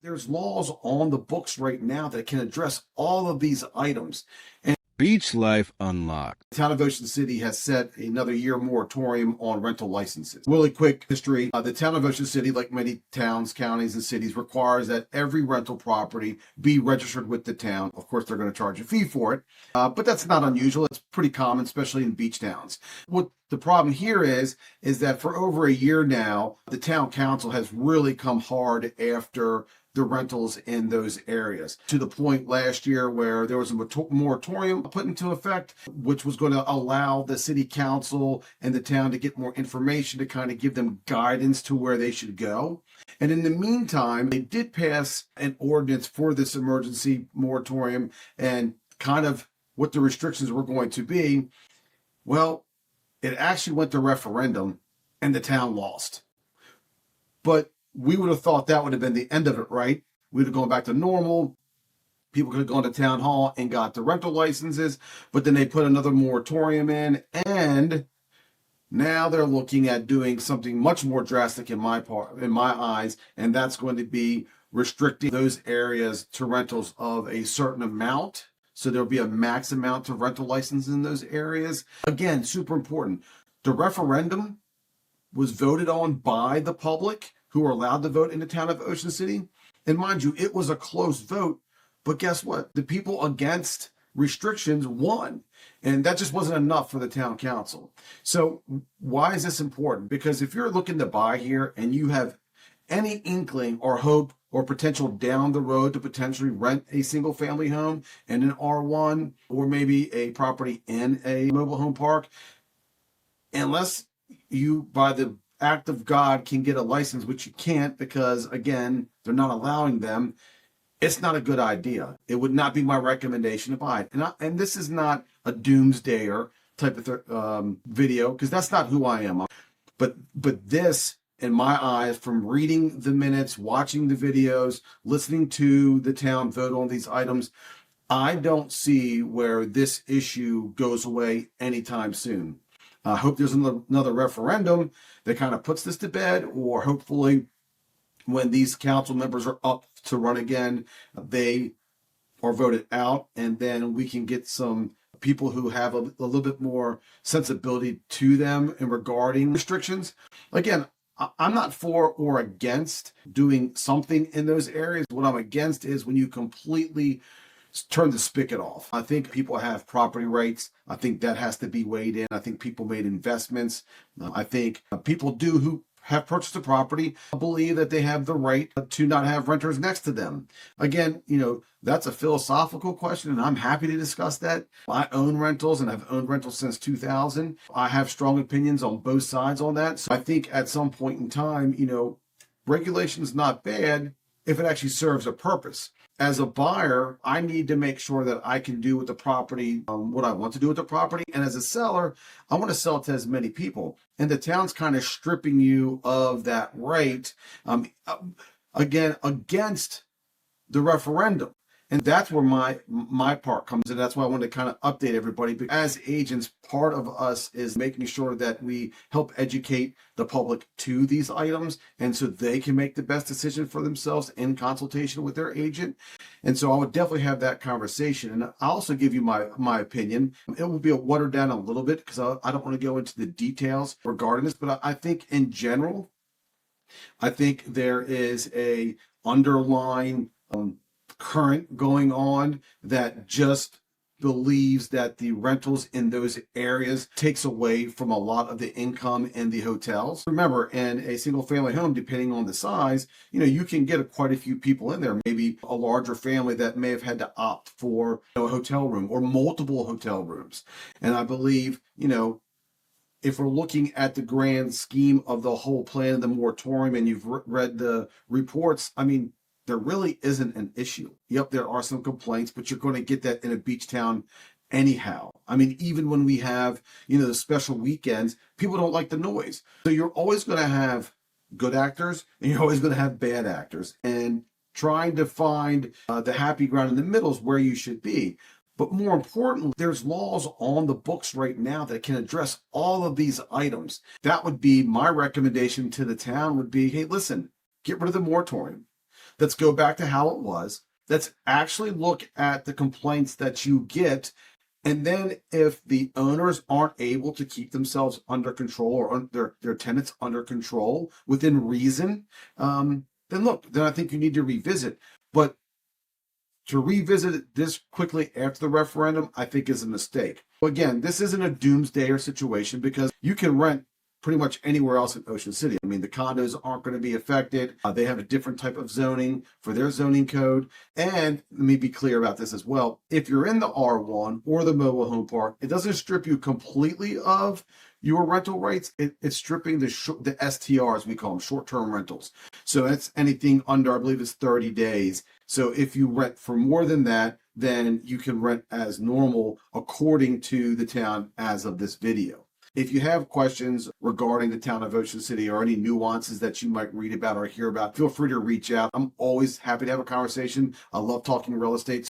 There's laws on the books right now that can address all of these items. And Beach Life Unlocked. the town of Ocean City has set another year moratorium on rental licenses. Really quick history. The town of Ocean City, like many towns, counties, and cities, requires that every rental property be registered with the town. Of course, they're going to charge a fee for it, but that's not unusual. It's pretty common, especially in beach towns. What the problem here is that for over a year now, the town council has really come hard after the rentals in those areas, to the point last year where there was a moratorium put into effect, which was going to allow the city council and the town to get more information to kind of give them guidance to where they should go. And in the meantime, they did pass an ordinance for this emergency moratorium and kind of what the restrictions were going to be. Well, it actually went to referendum and the town lost. But we would have thought that would have been the end of it, right? We'd have gone back to normal. People could have gone to town hall and got the rental licenses, but then they put another moratorium in, and now they're looking at doing something much more drastic in my eyes, and that's going to be restricting those areas to rentals of a certain amount. So there'll be a max amount of rental licenses in those areas. Again, super important. The referendum was voted on by the public, who are allowed to vote in the town of Ocean City. And mind you, it was a close vote, but guess what? The people against restrictions won, and that just wasn't enough for the town council. So why is this important? Because if you're looking to buy here and you have any inkling or hope or potential down the road to potentially rent a single family home in an R-1 or maybe a property in a mobile home park, unless you, by the act of God, can get a license, which you can't because, again, they're not allowing them, it's not a good idea. It would not be my recommendation to buy it. And this is not a doomsdayer type of video, because that's not who I am. But this, in my eyes, from reading the minutes, watching the videos, listening to the town vote on these items, I don't see where this issue goes away anytime soon. I hope there's another referendum that kind of puts this to bed, or hopefully when these council members are up to run again, they are voted out, and then we can get some people who have a little bit more sensibility to them in regarding restrictions. Again, I'm not for or against doing something in those areas. What I'm against is when you completely turn the spigot off. I think people have property rights. I think that has to be weighed in. I think people made investments. I think people who have purchased a property believe that they have the right to not have renters next to them. Again, that's a philosophical question, and I'm happy to discuss that. I own rentals, and I've owned rentals since 2000. I have strong opinions on both sides on that. So I think at some point in time, regulation is not bad if it actually serves a purpose. As a buyer, I need to make sure that I can do with the property what I want to do with the property. And as a seller, I want to sell it to as many people. And the town's kind of stripping you of that right, again, against the referendum. And that's where my part comes in. That's why I wanted to kind of update everybody. But as agents, part of us is making sure that we help educate the public to these items, and so they can make the best decision for themselves in consultation with their agent. And so I would definitely have that conversation. And I'll also give you my opinion. It will be watered down a little bit because I don't want to go into the details regarding this. But I think in general, I think there is a underlying current going on that just believes that the rentals in those areas takes away from a lot of the income in the hotels. Remember, in a single family home, depending on the size, you can get quite a few people in there, maybe a larger family that may have had to opt for a hotel room or multiple hotel rooms. And I believe, if we're looking at the grand scheme of the whole plan of the moratorium, and you've read the reports, there really isn't an issue. Yep, there are some complaints, but you're going to get that in a beach town anyhow. Even when we have, the special weekends, people don't like the noise. So you're always going to have good actors and you're always going to have bad actors. And trying to find the happy ground in the middle is where you should be. But more importantly, there's laws on the books right now that can address all of these items. That would be my recommendation to the town would be, hey, listen, get rid of the moratorium. Let's go back to how it was. Let's actually look at the complaints that you get. And then if the owners aren't able to keep themselves under control or their tenants under control within reason, then I think you need to revisit. But to revisit it this quickly after the referendum, I think is a mistake. Again, this isn't a doomsdayer situation because you can rent pretty much anywhere else in Ocean City. I mean, the condos aren't going to be affected. They have a different type of zoning for their zoning code. And let me be clear about this as well. If you're in the R1 or the mobile home park, it doesn't strip you completely of your rental rights. It's stripping the STRs, we call them, short-term rentals. So that's anything under, I believe it's 30 days. So if you rent for more than that, then you can rent as normal according to the town as of this video. If you have questions regarding the town of Ocean City or any nuances that you might read about or hear about, feel free to reach out. I'm always happy to have a conversation. I love talking real estate.